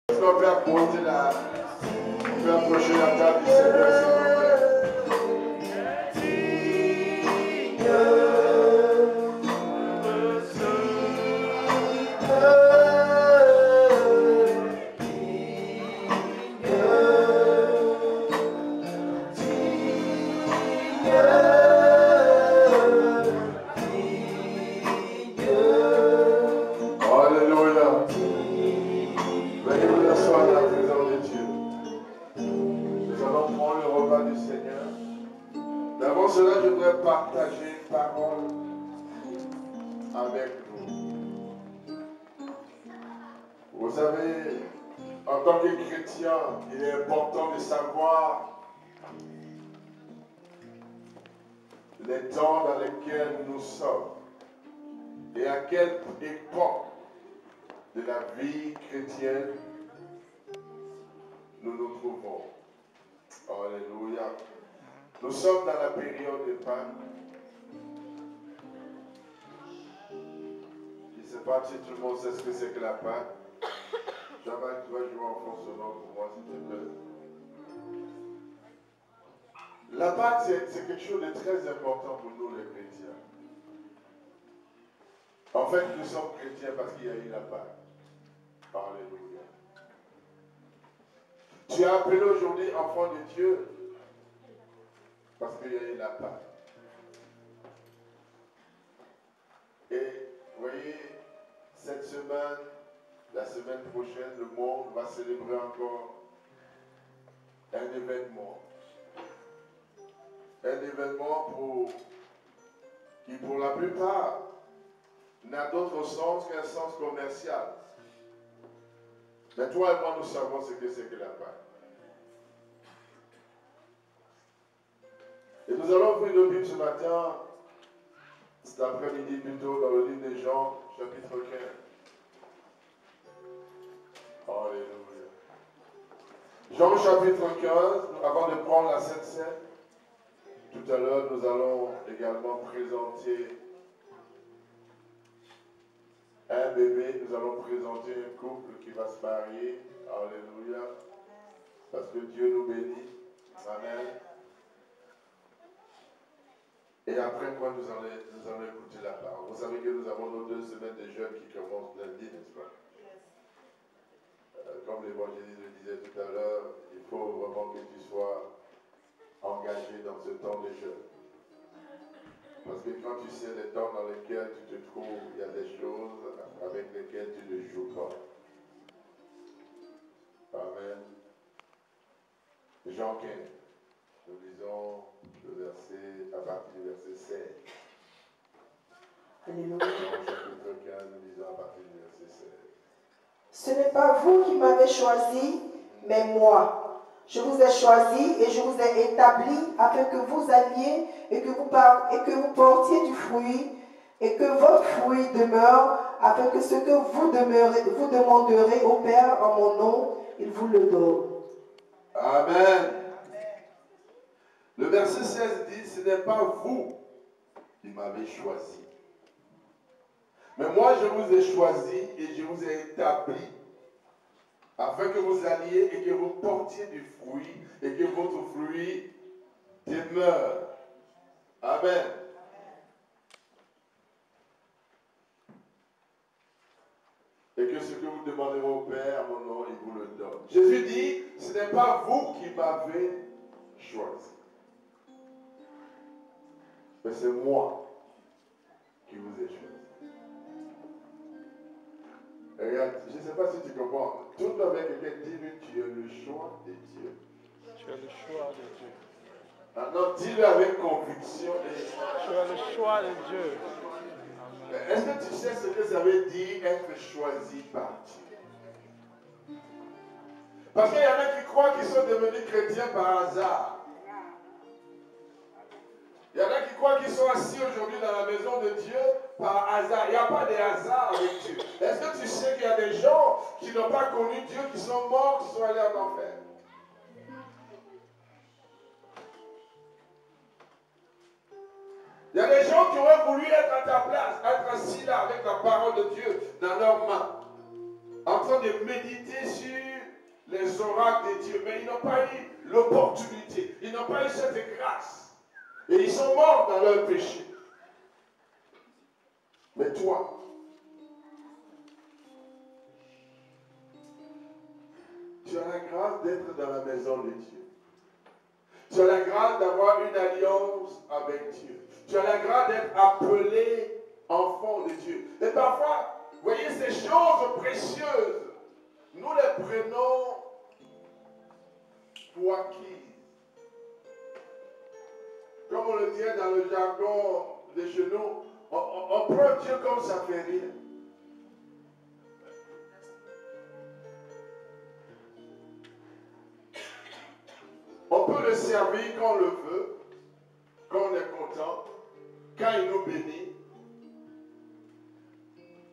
Est-ce qu'on peut approcher la table du Seigneur, s'il vous plaît? Partager une parole avec vous. Vous savez, en tant que chrétien, il est important de savoir les temps dans lesquels nous sommes et à quelle époque de la vie chrétienne nous nous trouvons. Alléluia. Nous sommes dans la période de Pâques. Je ne sais pas si tout le monde sait ce que c'est que la Pâques. Jamais tu vas jouer en fond sonore pour moi, s'il te plaît. La Pâques, c'est quelque chose de très important pour nous, les chrétiens. En fait, nous sommes chrétiens parce qu'il y a eu la Pâques. Alléluia. Tu es appelé aujourd'hui enfant de Dieu. Parce qu'il y a eu la Pâque. Et vous voyez, cette semaine, la semaine prochaine, le monde va célébrer encore un événement. Un événement qui, pour la plupart, n'a d'autre sens qu'un sens commercial. Mais toi et moi, nous savons ce que c'est que la Pâque. Et nous allons ouvrir le Bible ce matin, cet après-midi plutôt, dans le livre de Jean, chapitre 15. Alléluia. Jean chapitre 15, avant de prendre la Sainte Seine, tout à l'heure nous allons également présenter un bébé, nous allons présenter un couple qui va se marier. Alléluia. Parce que Dieu nous bénit. Amen. Et après quoi nous allons écouter la parole. Vous savez que nous avons nos 2 semaines de jeûne qui commencent lundi, n'est-ce pas? Comme l'évangéliste le disait tout à l'heure, il faut vraiment que tu sois engagé dans ce temps de jeûne. Parce que quand tu sais les temps dans lesquels tu te trouves, il y a des choses avec lesquelles tu ne joues pas. Amen. Jean 15. Nous lisons le verset, à partir du verset 16. Alléluia. Jean chapitre 15, nous lisons à partir du verset 16. Ce n'est pas vous qui m'avez choisi, mais moi. Je vous ai choisi et je vous ai établi afin que vous alliez et que vous portiez du fruit et que votre fruit demeure, afin que ce que vous demanderez au Père en mon nom, il vous le donne. Amen. Le verset 16 dit, ce n'est pas vous qui m'avez choisi. Mais moi, je vous ai choisi et je vous ai établi afin que vous alliez et que vous portiez du fruit et que votre fruit demeure. Amen. Et que ce que vous demanderez au Père, à mon nom, il vous le donne. Jésus dit, ce n'est pas vous qui m'avez choisi. Mais c'est moi qui vous ai choisi. Et regarde, je ne sais pas si tu comprends. Tout avec quelqu'un dis-lui, tu es le choix de Dieu. Tu es le choix de Dieu. Maintenant, dis-le avec conviction. Tu es le choix de Dieu. Est-ce que tu sais ce que ça veut dire être choisi par Dieu? Parce qu'il y en a qui croient qu'ils sont devenus chrétiens par hasard. Il y en a qui croient qu'ils sont assis aujourd'hui dans la maison de Dieu par hasard. Il n'y a pas de hasard avec Dieu. Est-ce que tu sais qu'il y a des gens qui n'ont pas connu Dieu, qui sont morts, qui sont allés en enfer? Il y a des gens qui auraient voulu être à ta place, être assis là avec la parole de Dieu dans leurs mains, en train de méditer sur les oracles de Dieu, mais ils n'ont pas eu l'opportunité, ils n'ont pas eu cette grâce. Et ils sont morts dans leur péché. Mais toi, tu as la grâce d'être dans la maison de Dieu. Tu as la grâce d'avoir une alliance avec Dieu. Tu as la grâce d'être appelé enfant de Dieu. Et parfois, vous voyez, ces choses précieuses, nous les prenons pour acquises. Comme on le dit dans le jargon de chez nous, on prend Dieu comme ça fait rien. On peut le servir quand on le veut, quand on est content, quand il nous bénit.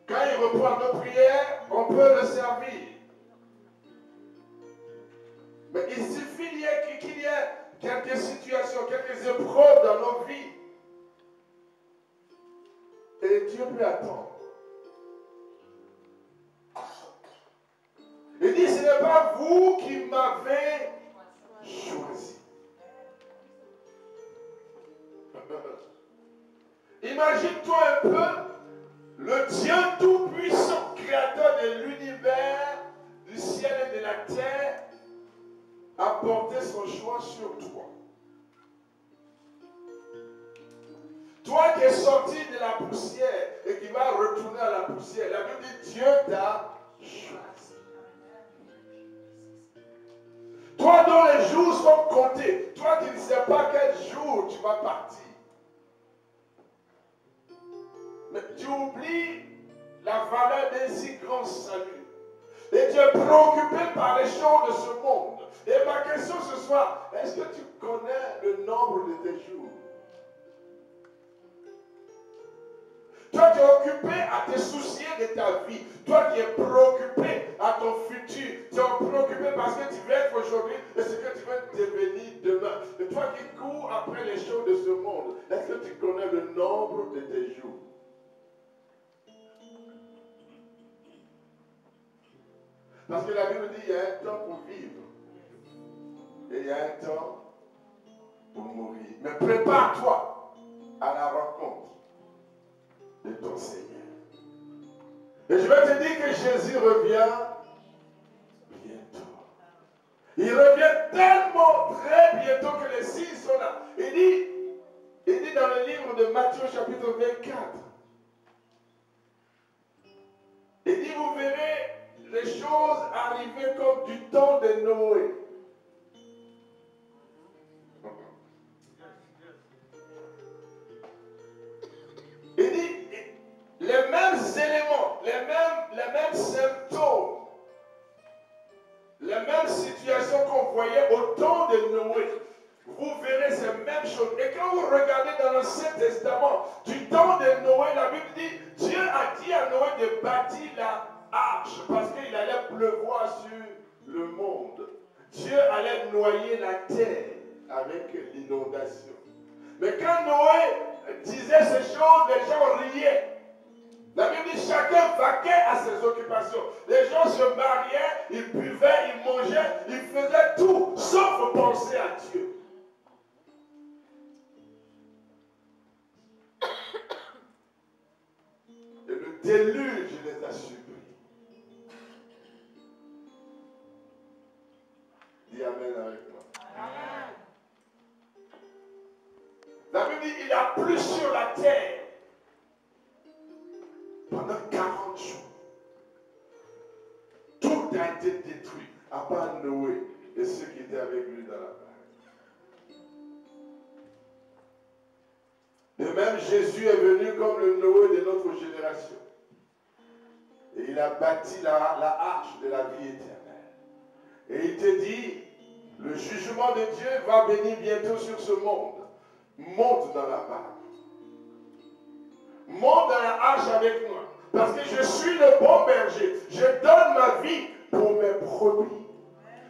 Quand il reprend nos prières, on peut le servir. Mais il suffit qu'il y ait quelques situations, quelques épreuves dans nos vies. Et Dieu peut attendre. Il dit, ce n'est pas vous qui m'avez choisi. Imagine-toi un peu le Dieu tout-puissant, créateur de l'univers, du ciel et de la terre, a porté son choix sur toi. Toi qui es sorti de la poussière et qui vas retourner à la poussière, la Bible dit Dieu t'a choisi. Toi dont les jours sont comptés, toi qui ne sais pas quel jour tu vas partir. Mais tu oublies la valeur d'un si grand salut. Et tu es préoccupé par les choses de ce monde. Et ma question ce soir, est-ce que tu connais le nombre de tes jours? Toi qui es occupé à te soucier de ta vie. Toi qui es préoccupé à ton futur. Tu es préoccupé parce que tu veux être aujourd'hui et ce que tu veux devenir demain. Et toi qui cours après les choses de ce monde, est-ce que tu connais le nombre de tes jours? Parce que la Bible dit qu'il y a un temps pour vivre. Et il y a un temps pour mourir. Mais prépare-toi à la rencontre de ton Seigneur. Et je vais te dire que Jésus revient bientôt. Il revient tellement très bientôt que les signes sont là. Il dit dans le livre de Matthieu chapitre 24. Il dit, vous verrez les choses arriver comme du temps de Noé. Il dit, les mêmes éléments, les mêmes symptômes, les mêmes situations qu'on voyait au temps de Noé, vous verrez ces mêmes choses. Et quand vous regardez dans l'Ancien Testament, du temps de Noé, la Bible dit, Dieu a dit à Noé de bâtir la arche parce qu'il allait pleuvoir sur le monde. Dieu allait noyer la terre avec l'inondation. Mais quand Noé disait ces choses, les gens riaient. La Bible dit chacun vaquait à ses occupations. Les gens se mariaient, ils buvaient, ils mangeaient, ils faisaient tout sauf penser à Dieu. Et le déluge les a surpris. Dis Amen avec moi. Amen. La Bible dit il a plu sur la terre pendant 40 jours. Tout a été détruit, à part Noé et ceux qui étaient avec lui dans la barque. De même, Jésus est venu comme le Noé de notre génération. Et il a bâti la arche de la vie éternelle. Et il te dit, le jugement de Dieu va venir bientôt sur ce monde. Monte dans la barque. Monte dans la arche avec moi. Parce que je suis le bon berger. Je donne ma vie pour mes brebis.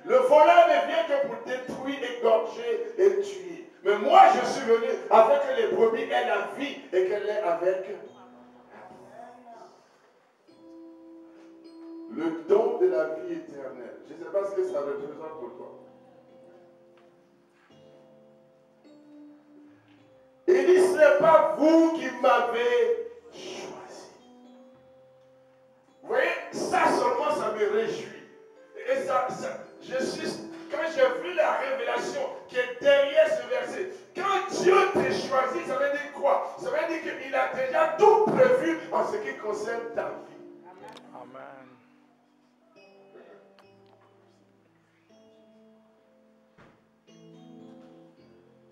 Le voleur ne vient que pour détruire, égorger et tuer. Mais moi, je suis venu afin que les brebis aient la vie et qu'elles l'aient avec. le don de la vie éternelle. Je ne sais pas ce que ça représente pour toi. Il dit, ce n'est pas vous qui m'avez choisi. Vous voyez, ça seulement, ça me réjouit. Et quand j'ai vu la révélation qui est derrière ce verset, quand Dieu t'a choisi, ça veut dire quoi? Ça veut dire qu'il a déjà tout prévu en ce qui concerne ta vie. Amen.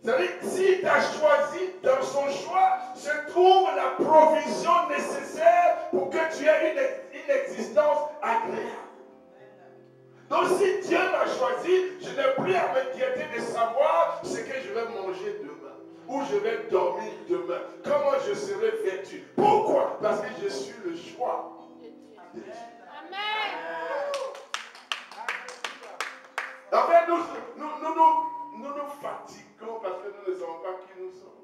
C'est-à-dire que s'il t'a choisi, dans son choix se trouve la provision nécessaire pour que tu aies une existence agréable. Donc si Dieu m'a choisi, je n'ai plus à m'inquiéter de savoir ce que je vais manger demain, où je vais dormir demain, comment je serai vêtu. Pourquoi? Parce que je suis le choix de Dieu. Amen. En fait, nous nous fatiguons parce que nous ne savons pas qui nous sommes.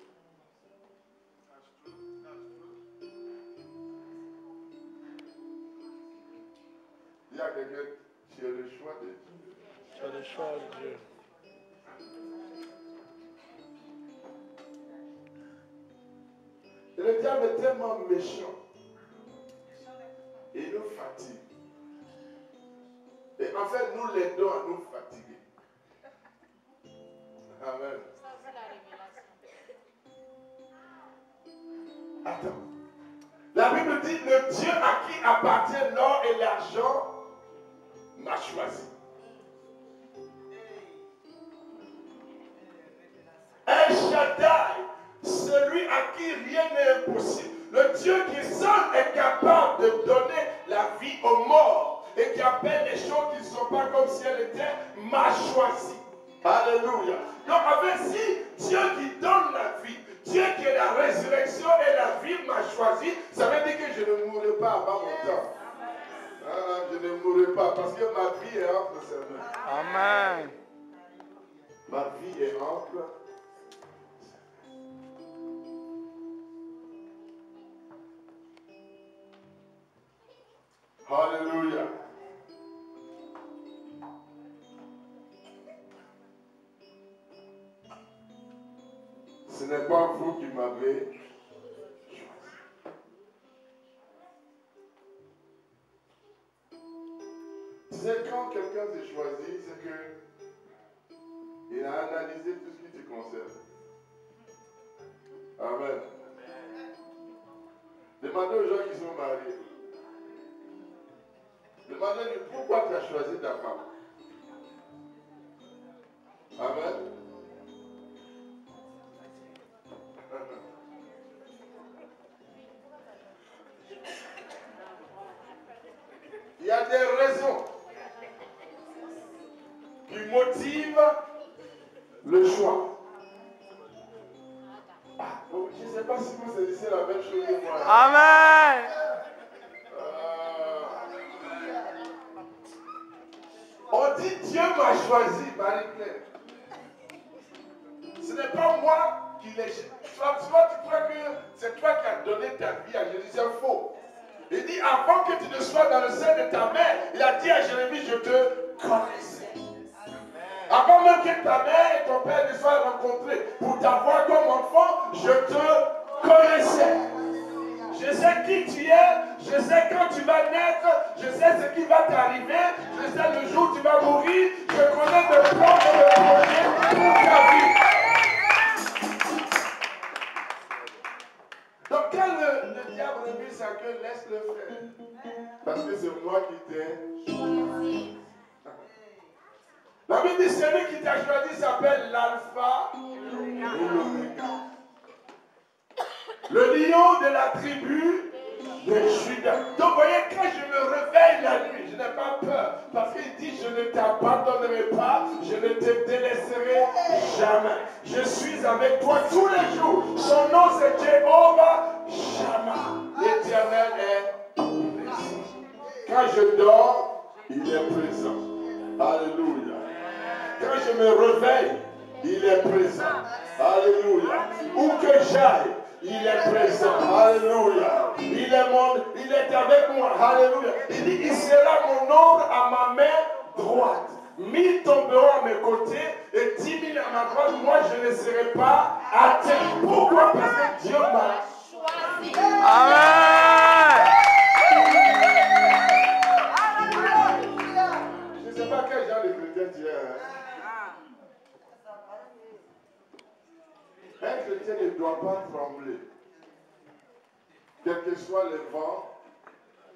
Il y a quelqu'un qui a le choix de Dieu. Tu as le choix de Dieu. Et le diable est tellement méchant. Et il nous fatigue. Et en fait, nous l'aidons à nous fatiguer. Amen. Ça, c'est la révélation. Attends. La Bible dit, le Dieu à qui appartient l'or et l'argent m'a choisi. El Shaddai, celui à qui rien n'est impossible. Le Dieu qui seul est capable de donner la vie aux morts et qui appelle les choses qui ne sont pas comme si elles étaient, m'a choisi. Alléluia. Donc, si Dieu qui donne la vie, Dieu qui est la résurrection et la vie m'a choisi, ça veut dire que je ne mourrai pas avant mon temps. Je ne mourrai pas parce que ma vie est entre ses mains. Amen. Ma vie est entre. Alléluia. Ce n'est pas vous qui m'avez choisi. Tu sais, quand quelqu'un te choisit, c'est que il a analysé tout ce qui te concerne. Amen. Demandez aux gens qui sont mariés. Demandez-lui pourquoi tu as choisi ta femme. Amen. Il y a des raisons qui motivent le choix. Donc, je ne sais pas si vous saisissez la même chose que moi. Amen. On dit Dieu m'a choisi, Marie-Claire. Ce n'est pas moi qui l'ai choisi. Souvent, tu crois que c'est toi qui as donné ta vie à Jésus. C'est faux. Il dit, avant que tu ne sois dans le sein de ta mère, il a dit à Jérémie, je te connaissais. Avant même que ta mère et ton père ne soient rencontrés pour t'avoir comme enfant, je te connaissais. Je sais qui tu es, je sais quand tu vas naître, je sais ce qui va t'arriver, je sais le jour où tu vas mourir, je connais tes plans et tes projets pour ta vie. Donc quand le diable revient sa queue, laisse-le faire. Parce que c'est moi qui t'ai choisi. La Bible dit, celui qui t'a choisi s'appelle l'alpha et l'oméga. Le lion de la tribu de Judas. Donc, vous voyez, quand je me réveille la nuit, je n'ai pas peur. Parce qu'il dit, je ne t'abandonnerai pas, je ne te délaisserai jamais. Je suis avec toi tous les jours. Son nom, c'est Jéhovah Shammah. L'Éternel est présent. Quand je dors, il est présent. Alléluia. Quand je me réveille, il est présent. Alléluia. Où que j'aille, Il est présent. Alléluia. Il est avec moi. Alléluia. Il dit, il sera mon ombre à ma main droite. 1000 tomberont à mes côtés et 10 000 à ma droite. Moi, je ne serai pas atteint. Pourquoi? Parce que Dieu m'a choisi. Amen. Je ne sais pas quel genre de chrétien tu es. Un chrétien ne doit pas trembler. Quel que soit le vent,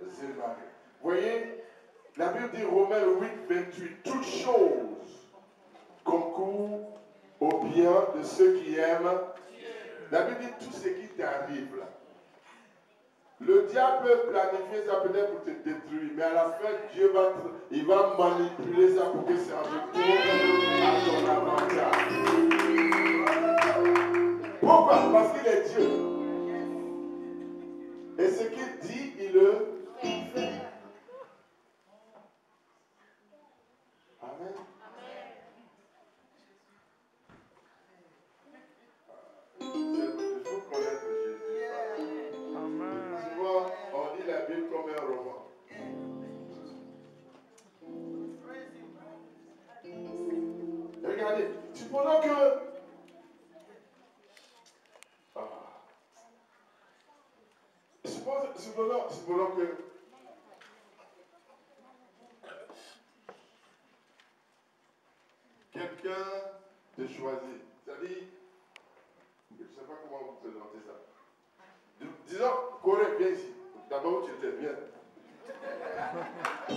c'est marée. Vous voyez, la Bible dit Romains 8, 28, toutes choses concourent au bien de ceux qui aiment. La Bible dit tout ce qui t'arrive là. Le diable peut planifier ça peut-être pour te détruire, mais à la fin, Dieu va manipuler ça pour que ça retourne à ton avantage. Pourquoi? Parce qu'il est Dieu. Et ce qu'il dit, il le fait. Amen. Il faut connaître Jésus. Amen. Souvent, on lit la Bible comme un roman. Regardez, supposons que supposons que quelqu'un te choisit. C'est-à-dire, je ne sais pas comment vous présenter ça. Disons, Corée, viens ici. D'abord, tu étais bien. Je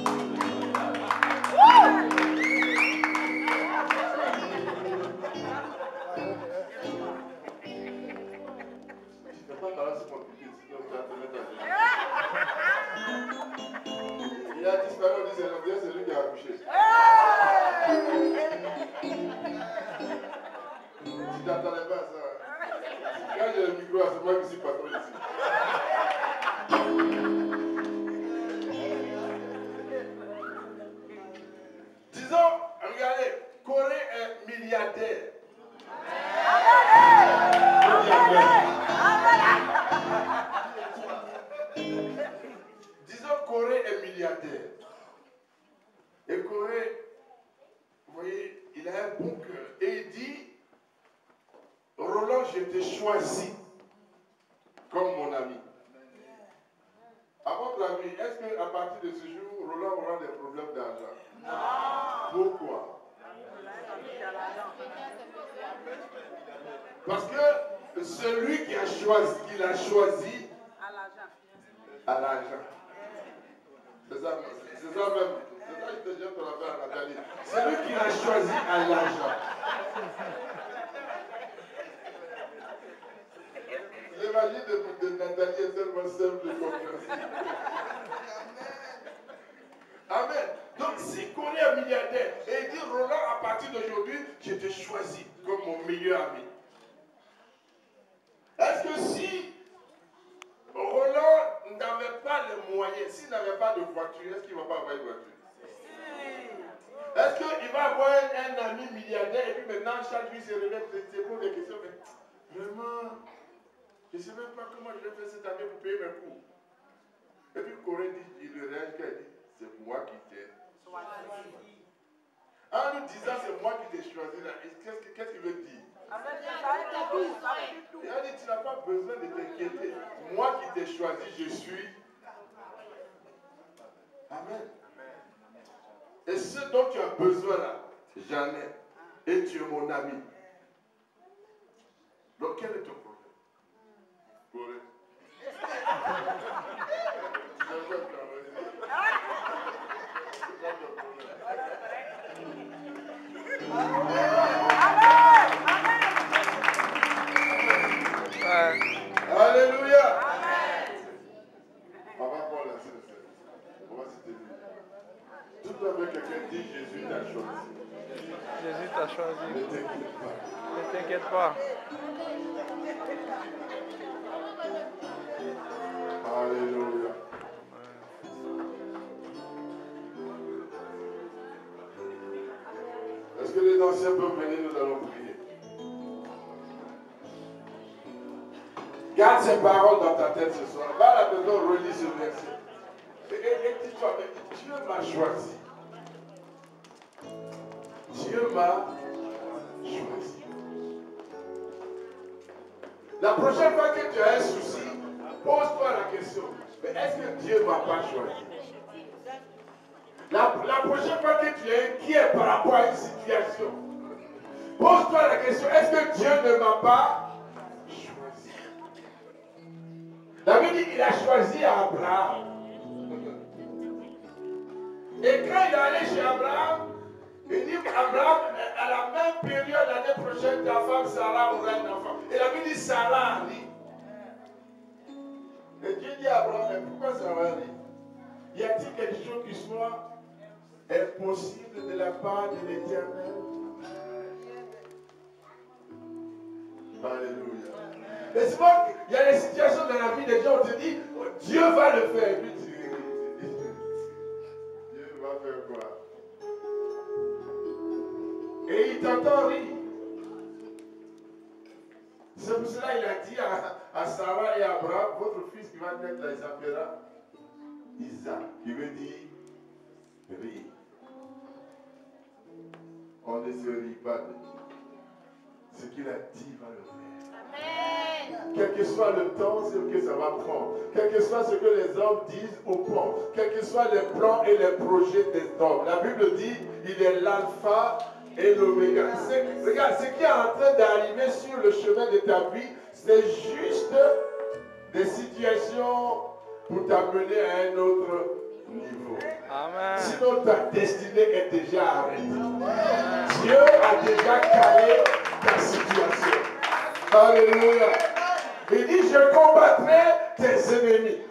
ne peux pas balancer mon piquet, sinon tu vas te mettre à genoux. Il a disparu, on dit c'est lui qui a accouché. Tu t'attendais pas à ça. Quand j'ai le micro, c'est moi qui suis patron ici. Disons, regardez, Corée est milliardaire. Disons, Corée est milliardaire. Et Corée, vous voyez, il a un bon cœur. Et il dit, Roland, je t'ai choisi comme mon ami. À votre avis, est-ce qu'à partir de ce jour, Roland aura des problèmes d'argent? Non. Pourquoi? Parce que celui qui l'a choisi à l'argent. C'est ça même. C'est ça que je te jette la faire à Nathalie. Celui qui l'a choisi à l'argent. L'évangile de Nathalie est tellement simple et compréhensible. Amen. Donc si Corée est milliardaire et il dit Roland, à partir d'aujourd'hui, je te choisis comme mon meilleur ami. Est-ce que si Roland n'avait pas les moyens, s'il n'avait pas de voiture, est-ce qu'il ne va pas avoir une voiture? Est-ce qu'il va avoir un ami milliardaire et puis maintenant chaque jour il se réveille et pose des questions, mais vraiment, je ne sais même pas comment je vais faire cette année pour payer mes cours. Et puis Corée dit, il réagit, elle dit, c'est moi qui t'ai choisi. En nous disant c'est moi qui t'ai choisi, qu'est-ce qu'il veut dire? Il a dit, tu n'as pas besoin de t'inquiéter. Moi qui t'ai choisi, je suis. Amen. Et ce dont tu as besoin là, j'en ai. Et tu es mon ami. Donc quel est ton problème? Corée. Tu n'as pas de travail. C'est quoi ton problème? Alléluia. On va voir la scène. On va citer lui. Tout avec quelqu'un dit Jésus t'a choisi. Jésus t'a choisi. Ne t'inquiète pas. Ne t'inquiète pas. Alléluia. Est-ce que les anciens peuvent venir, nous allons prier. Garde ces paroles dans ta tête ce soir. Va à la maison, relis ce verset. Et dis-toi, mais Dieu m'a choisi. Dieu m'a choisi. La prochaine fois que tu as un souci, pose-toi la question. Mais est-ce que Dieu ne m'a pas choisi? La prochaine fois que tu es inquiet par rapport à une situation, pose-toi la question, est-ce que Dieu ne m'a pas choisi? La Bible dit qu'il a choisi Abraham. Et quand il est allé chez Abraham, il dit Abraham, à la même période, l'année prochaine, ta femme Sarah aura un enfant. Et la Bible dit Sarah rit. Et Dieu dit à Abraham, mais pourquoi Sarah rit? Y a-t-il quelque chose qui soit impossible de la part de l'Éternel? Alléluia. Et souvent, il y a des situations dans la vie des gens, on te dit, oh, Dieu va le faire. Et puis tu dis, Dieu va faire quoi? Et il t'entend rire. C'est pour cela qu'il a dit à Sarah et à Abraham, votre fils qui va naître là, il s'appellera Isaac, qui veut dire rire. On ne se rit pas de Dieu. Ce qu'il a dit, il va le faire. Amen. Quel que soit le temps, ce que ça va prendre. Quel que soit ce que les hommes disent ou pensent. Quels que soient les plans et les projets des hommes. La Bible dit, il est l'alpha et l'oméga. Regarde, ce qui est en train d'arriver sur le chemin de ta vie, c'est juste des situations pour t'amener à un autre niveau. Amen. Sinon, ta destinée est déjà arrêtée. Amen. Dieu a déjà calé ta situation. Alléluia. Il dit, je combattrai tes ennemis.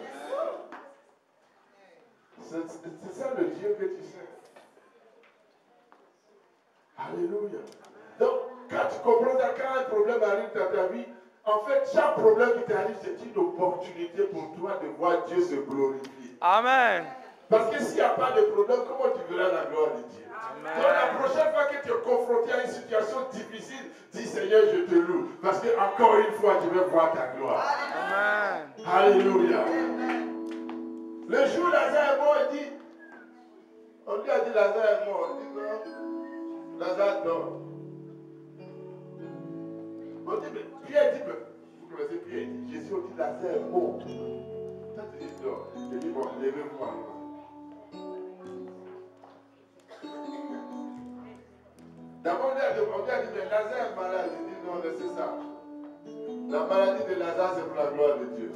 C'est ça le Dieu que tu sais. Alléluia. Donc, quand tu comprends ça, quand un problème arrive dans ta vie, en fait, chaque problème qui t'arrive, c'est une opportunité pour toi de voir Dieu se glorifier. Amen. Parce que s'il n'y a pas de problème, comment tu verras la gloire de Dieu? Amen. Donc, la prochaine fois que tu es confronté à une situation difficile, dis Seigneur, je te loue. Parce que encore une fois, je vais voir ta gloire. Amen. Alléluia. Le jour où Lazare est mort, il dit, on lui a dit Lazare est mort. Il dit non, Lazare dort. On dit, mais Pierre dit, mais vous connaissez Pierre, il dit, Jésus, on dit Lazare est mort. Ça, tu dis dort. Il dit, bon, levez-moi. D'abord, on lui a dit, mais Lazare est malade. Il dit, non, laissez ça. La maladie de Lazare, c'est pour la gloire de Dieu.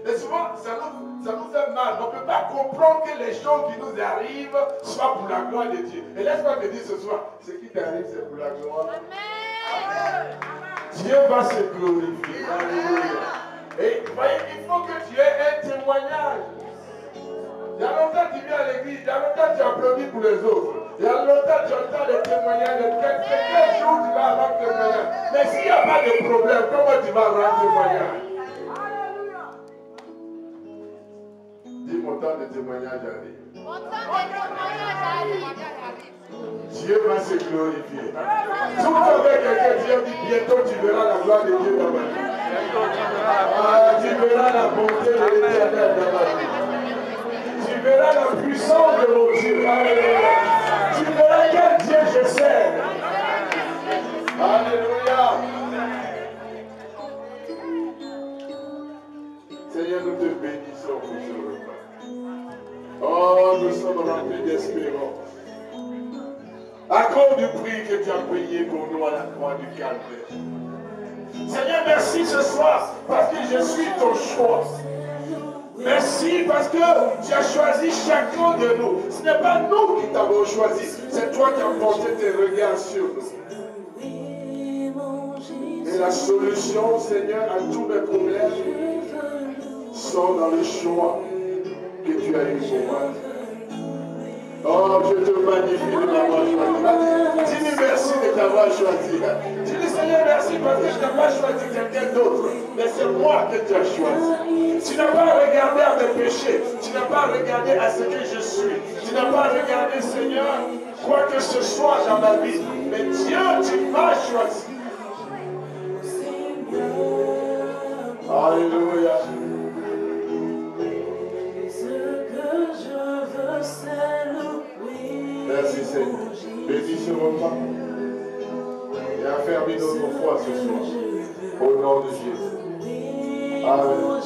Et souvent, ça nous fait mal. On ne peut pas comprendre que les choses qui nous arrivent soient pour la gloire de Dieu. Et laisse-moi te dire ce soir, ce qui t'arrive, c'est pour la gloire. Amen. Dieu va se glorifier. Alléluia. Et voyez, il faut que tu aies un témoignage. Il y a longtemps tu viens à l'église, il y a longtemps tu applaudis pour les autres. Il y a longtemps tu entends les témoignages. Quel jour tu vas rendre témoignage. Mais s'il n'y a pas de problème, comment tu vas rendre témoignage? Dis, mon temps de témoignage arrive. Mon temps de témoignage arrive. Dieu va se glorifier. Si vous avez quelqu'un qui dit bientôt tu verras la gloire de Dieu dans ma vie. Tu verras la bonté de l'Éternel dans ma vie. Tu verras la puissance de mon Dieu. Alléluia. Tu verras quel Dieu je sers. Alléluia. Seigneur, nous te bénissons pour ce repas. Oh, nous sommes remplis d'espérance. À cause du prix que tu as payé pour nous à la croix du Calvaire. Seigneur, merci ce soir parce que je suis ton choix. Merci parce que tu as choisi chacun de nous. Ce n'est pas nous qui t'avons choisi, c'est toi qui as porté tes regards sur nous. Et la solution, Seigneur, à tous mes problèmes sont dans le choix que tu as eu pour moi. Oh, je te magnifie de m'avoir choisi. Dis-lui merci de t'avoir choisi. Dis-lui Seigneur merci parce que je n'ai pas choisi quelqu'un d'autre. Mais c'est moi que tu as choisi. Tu n'as pas regardé à mes péchés. Tu n'as pas regardé à ce que je suis. Tu n'as pas regardé, Seigneur, quoi que ce soit dans ma vie. Mais Dieu, tu m'as choisi. Affermis notre foi ce soir. Au nom de Jésus. Amen.